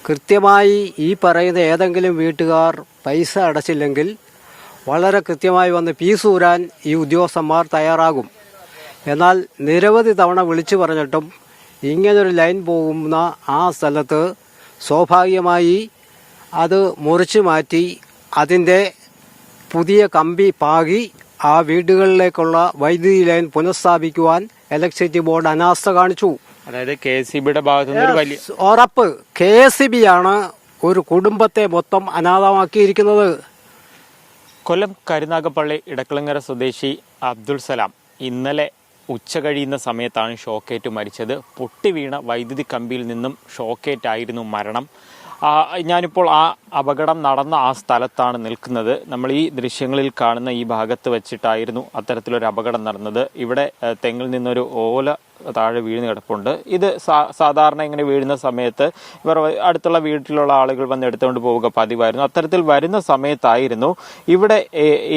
കൃത്യമായി ഈ പറയുന്ന ഏതെങ്കിലും വീട്ടുകാർ പൈസ അടച്ചില്ലെങ്കിൽ വളരെ കൃത്യമായി വന്ന് ഫീസ് ഊരാൻ ഈ ഉദ്യോഗസ്ഥന്മാർ തയ്യാറാകും. എന്നാൽ നിരവധി തവണ വിളിച്ചു പറഞ്ഞിട്ടും ഇങ്ങനൊരു ലൈൻ പോകുന്ന ആ സ്ഥലത്ത് സ്വാഭാവികമായി അത് മുറിച്ചു മാറ്റി അതിൻ്റെ പുതിയ കമ്പി പാകി ആ വീടുകളിലേക്കുള്ള വൈദ്യുതി ലൈൻ പുനഃസ്ഥാപിക്കുവാൻ ഇലക്ട്രിസിറ്റി ബോർഡ് അനാസ്ഥ കാണിച്ചു. അതായത് KSEBിയുടെ ഭാഗത്തുനിന്ന് വലിയ ഉറപ്പ് KSEB ആണ് ഒരു കുടുംബത്തെ മൊത്തം അനാഥമാക്കിയിരിക്കുന്നത്. കൊല്ലം കരുനാഗപ്പള്ളി ഇടക്കളങ്ങര സ്വദേശി അബ്ദുൾ സലാം ഇന്നലെ ഉച്ച കഴിയുന്ന സമയത്താണ് ഷോക്കേറ്റ് മരിച്ചത്. പൊട്ടി വീണ വൈദ്യുതി കമ്പിയിൽ നിന്നും ഷോക്കേറ്റായിരുന്നു മരണം. ഞാനിപ്പോൾ ആ അപകടം നടന്ന ആ സ്ഥലത്താണ് നിൽക്കുന്നത്. നമ്മൾ ഈ ദൃശ്യങ്ങളിൽ കാണുന്ന ഈ ഭാഗത്ത് വെച്ചിട്ടായിരുന്നു അത്തരത്തിലൊരു അപകടം നടന്നത്. ഇവിടെ തെങ്ങിൽ നിന്നൊരു ഓല താഴെ വീണ് കിടപ്പുണ്ട്. ഇത് സാധാരണ ഇങ്ങനെ വീഴുന്ന സമയത്ത് ഇവർ അടുത്തുള്ള വീട്ടിലുള്ള ആളുകൾ വന്ന് എടുത്തുകൊണ്ട് പോവുക പതിവായിരുന്നു. അത്തരത്തിൽ വരുന്ന സമയത്തായിരുന്നു ഇവിടെ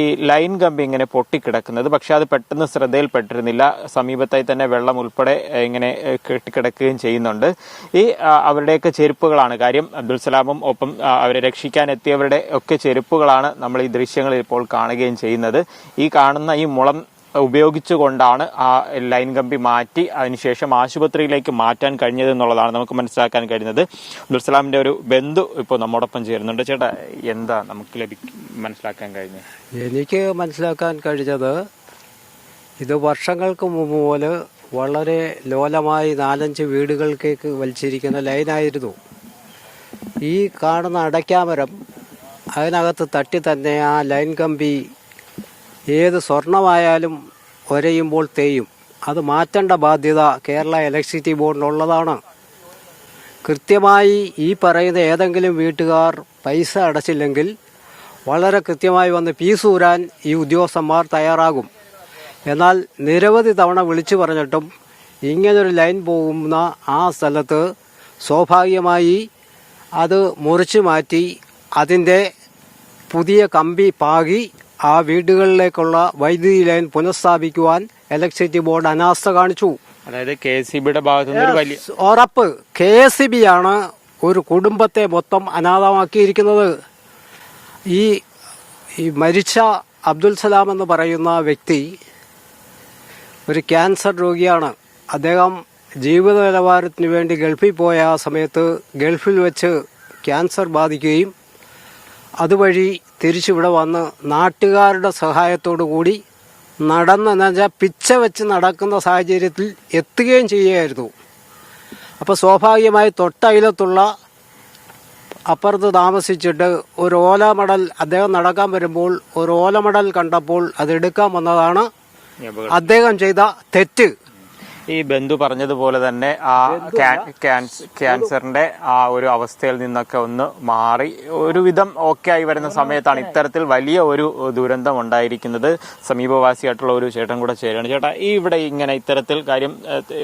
ഈ ലൈൻ കമ്പി ഇങ്ങനെ പൊട്ടിക്കിടക്കുന്നത്. പക്ഷെ അത് പെട്ടെന്ന് ശ്രദ്ധയിൽപ്പെട്ടിരുന്നില്ല. സമീപത്തായി തന്നെ വെള്ളം ഉൾപ്പെടെ ഇങ്ങനെ കെട്ടിക്കിടക്കുകയും ചെയ്യുന്നുണ്ട്. ഈ അവരുടെയൊക്കെ ചെരുപ്പുകളാണ് കാര്യം. അബ്ദുൾ സലാമും ഒപ്പം അവരെ രക്ഷിക്കാൻ എത്തിയവരുടെ ഒക്കെ ചെരുപ്പുകളാണ് നമ്മൾ ഈ ദൃശ്യങ്ങളിൽ ഇപ്പോൾ കാണുകയും ചെയ്യുന്നത്. ഈ കാണുന്ന ഈ മുളം ഉപയോഗിച്ചുകൊണ്ടാണ് ആ ലൈൻ കമ്പി മാറ്റി അതിനുശേഷം ആശുപത്രിയിലേക്ക് മാറ്റാൻ കഴിഞ്ഞത് എന്നുള്ളതാണ് നമുക്ക് മനസ്സിലാക്കാൻ കഴിയുന്നത്. അബ്ദുൾ സലാമിന്റെ ഒരു ബന്ധു ഇപ്പോൾ നമ്മോടൊപ്പം ചേരുന്നുണ്ട്. ചേട്ടാ, എന്താ നമുക്ക് മനസ്സിലാക്കാൻ കഴിഞ്ഞത്? എനിക്ക് മനസ്സിലാക്കാൻ കഴിഞ്ഞത് ഇത് വർഷങ്ങൾക്ക് മുമ്പ് പോലെ വളരെ ലോലമായി 4-5 വീടുകൾക്കേക്ക് വലിച്ചിരിക്കുന്ന ലൈനായിരുന്നു. ഈ കാണുന്ന അടയ്ക്കാമരം അതിനകത്ത് തട്ടി തന്നെ ആ ലൈൻ കമ്പി ഏത് സ്വർണമായാലും ഒരയുമ്പോൾ തേയും. അത് മാറ്റേണ്ട ബാധ്യത കേരള ഇലക്ട്രിസിറ്റി ബോർഡിനുള്ളതാണ്. കൃത്യമായി ഈ പറയുന്ന ഏതെങ്കിലും വീട്ടുകാർ പൈസ അടച്ചില്ലെങ്കിൽ വളരെ കൃത്യമായി വന്ന് ഫീസ് ഊരാൻ ഈ ഉദ്യോഗസ്ഥന്മാർ തയ്യാറാകും. എന്നാൽ നിരവധി തവണ വിളിച്ചു പറഞ്ഞിട്ടും ഇങ്ങനൊരു ലൈൻ പോകുന്ന ആ സ്ഥലത്ത് സ്വാഭാവികമായി അത് മുറിച്ചു മാറ്റി അതിൻ്റെ പുതിയ കമ്പി പാകി ആ വീടുകളിലേക്കുള്ള വൈദ്യുതി ലൈൻ പുനഃസ്ഥാപിക്കുവാൻ ഇലക്ട്രിസിറ്റി ബോർഡ് അനാസ്ഥ കാണിച്ചു. അതായത് KSEBിയുടെ ഭാഗത്തുനിന്ന് വലിയ ഉറപ്പ് KSEB ആണ് ഒരു കുടുംബത്തെ മൊത്തം അനാഥമാക്കിയിരിക്കുന്നത്. ഈ മരിച്ച അബ്ദുൾ സലാം എന്ന് പറയുന്ന വ്യക്തി ഒരു ക്യാൻസർ രോഗിയാണ്. അദ്ദേഹം ജീവിത നിലവാരത്തിന് വേണ്ടി ഗൾഫിൽ പോയ ആ സമയത്ത് ഗൾഫിൽ വെച്ച് ക്യാൻസർ ബാധിക്കുകയും അതുവഴി തിരിച്ചിവിടെ വന്ന് നാട്ടുകാരുടെ സഹായത്തോടു കൂടി നടന്ന് പിച്ച വെച്ച് നടക്കുന്ന സാഹചര്യത്തിൽ എത്തുകയും ചെയ്യുകയായിരുന്നു. അപ്പോൾ സ്വാഭാവികമായി തൊട്ടയിലത്തുള്ള അപ്പുറത്ത് താമസിച്ചിട്ട് ഒരു ഓലമടൽ അദ്ദേഹം നടക്കാൻ വരുമ്പോൾ ഒരു ഓലമടൽ കണ്ടപ്പോൾ അതെടുക്കാൻ വന്നതാണ് അദ്ദേഹം ചെയ്ത തെറ്റ്. ഈ ബന്ധു പറഞ്ഞതുപോലെ തന്നെ ആ ക്യാൻസറിന്റെ ആ ഒരു അവസ്ഥയിൽ നിന്നൊക്കെ ഒന്ന് മാറി ഒരുവിധം ഓക്കെ ആയി വരുന്ന സമയത്താണ് ഇത്തരത്തിൽ വലിയ ഒരു ദുരന്തം ഉണ്ടായിരിക്കുന്നത്. സമീപവാസിയായിട്ടുള്ള ഒരു ചേട്ടൻ കൂടെ ചേരുകയാണ്. ചേട്ടാ, ഈ ഇവിടെ ഇങ്ങനെ ഇത്തരത്തിൽ കാര്യം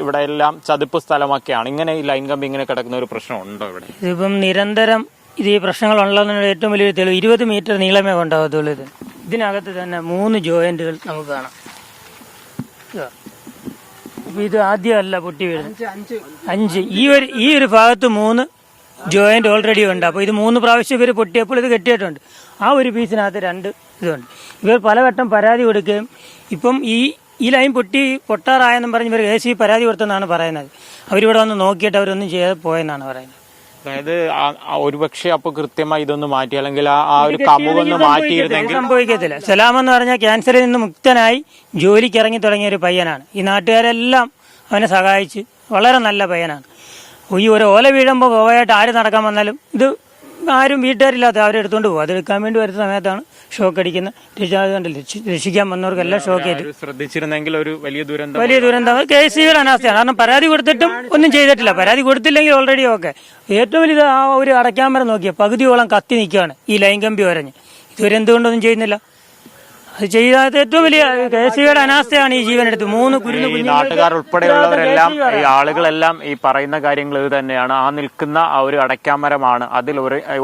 ഇവിടെ എല്ലാം ചതുപ്പ് സ്ഥലമൊക്കെയാണ്. ഇങ്ങനെ ഈ ലൈൻ കമ്പി ഇങ്ങനെ കിടക്കുന്ന ഒരു പ്രശ്നം ഉണ്ടോ ഇവിടെ? ഇതിപ്പം നിരന്തരം ഇത് ഈ പ്രശ്നങ്ങളുള്ളതിനുള്ള ഏറ്റവും വലിയ തെളിവ് 20 മീറ്റർ നീളമേ ഉണ്ടാകത്തുള്ളൂ. ഇതിനകത്ത് തന്നെ 3 ജോയിന്റുകൾ നമുക്ക് കാണാം. ഇത് ആദ്യമല്ല പൊട്ടി വീഴുന്നത്. 5 ഈ ഒരു ഭാഗത്ത് 3 ജോയിന്റ് ഓൾറെഡി ഉണ്ട്. അപ്പോൾ ഇത് 3 പ്രാവശ്യം ഇവർ പൊട്ടിയപ്പോൾ ഇത് കെട്ടിയിട്ടുണ്ട്. ആ ഒരു പീസിനകത്ത് 2 ഇതുണ്ട്. ഇവർ പലവട്ടം പരാതി കൊടുക്കുകയും ഇപ്പം ഈ ലൈൻ പൊട്ടാറായെന്നും പറഞ്ഞ് ഇവർ KSEB പരാതി കൊടുത്തെന്നാണ് പറയുന്നത്. അവരിവിടെ വന്ന് നോക്കിയിട്ട് അവരൊന്നും ചെയ്യാതെ പോയെന്നാണ് പറയുന്നത്. അതായത് ഒരുപക്ഷെ അപ്പൊ കൃത്യമായി ഇതൊന്ന് മാറ്റി അല്ലെങ്കിൽ ആ ഒരു കമുകൊന്ന് മാറ്റിയിരുന്നെങ്കിൽ സംഭവിക്കത്തില്ല. സലാം എന്ന് പറഞ്ഞാൽ ക്യാൻസറിൽ നിന്ന് മുക്തനായി ജോലിക്ക് ഇറങ്ങി തുടങ്ങിയ ഒരു പയ്യനാണ്. ഈ നാട്ടുകാരെല്ലാം അവനെ സഹായിച്ച് വളരെ നല്ല പയ്യനാണ്. ഈ ഒരു ഓല വീഴുമ്പോൾ ഗോവയായിട്ട് ആര് നടക്കാൻ വന്നാലും ഇത് ആരും വീട്ടുകാരില്ലാത്ത അവരെടുത്തോണ്ട് പോകും. അതെടുക്കാൻ വേണ്ടി വരുന്ന സമയത്താണ് ഷോക്ക് അടിക്കുന്ന രക്ഷിക്കാൻ വന്നവർക്കെല്ലാം ഷോക്ക് ആയിട്ട് ശ്രദ്ധിച്ചിരുന്നെങ്കിൽ ഒരു വലിയ ദുരന്തം KSEBിയുടെ അനാസ്ഥയാണ്. കാരണം പരാതി കൊടുത്തിട്ടും ഒന്നും ചെയ്തിട്ടില്ല. പരാതി കൊടുത്തില്ലെങ്കിൽ ഓൾറെഡി ഓക്കെ. ഏറ്റവും വലുത് ആ ഒരു അടയ്ക്കാമറ നോക്കിയ പകുതിയോളം കത്തി നിൽക്കുകയാണ് ഈ ലൈൻ കമ്പി വരഞ്ഞ്. ഇതുവരെ എന്തുകൊണ്ടൊന്നും ചെയ്യുന്നില്ല. അത് ചെയ്യാത്ത ഏറ്റവും വലിയ KCBയുടെ അനാസ്ഥയാണ് ഈ ജീവൻ എടുത്ത് 3 കുരുന്ന് ഈ നാട്ടുകാർ ഉൾപ്പെടെയുള്ളവരെല്ലാം ഈ ആളുകളെല്ലാം ഈ പറയുന്ന കാര്യങ്ങൾ ഇത് തന്നെയാണ്. ആ നിൽക്കുന്ന ആ ഒരു അടയ്ക്കാമരമാണ്, അതിൽ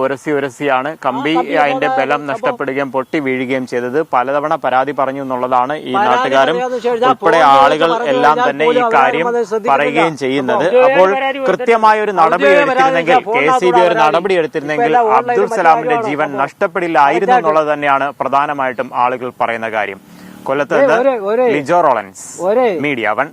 ഉരസിയാണ് കമ്പി അതിന്റെ ബലം നഷ്ടപ്പെടുകയും പൊട്ടി വീഴുകയും ചെയ്തത്. പലതവണ പരാതി പറഞ്ഞു എന്നുള്ളതാണ് ഈ നാട്ടുകാരും ഉൾപ്പെടെ ആളുകൾ എല്ലാം തന്നെ ഈ കാര്യം പറയുകയും ചെയ്യുന്നത്. അപ്പോൾ കൃത്യമായ ഒരു നടപടി എടുത്തിരുന്നെങ്കിൽ, KCB ഒരു നടപടി എടുത്തിരുന്നെങ്കിൽ അബ്ദുൾ സലാമിന്റെ ജീവൻ നഷ്ടപ്പെടില്ലായിരുന്നു എന്നുള്ളത് തന്നെയാണ് പ്രധാനമായിട്ടും ആളുകൾ പറയുന്ന കാര്യം. കൊല്ലത്ത് നിന്ന് ലിജോ റോളൻസ്, മീഡിയ 1.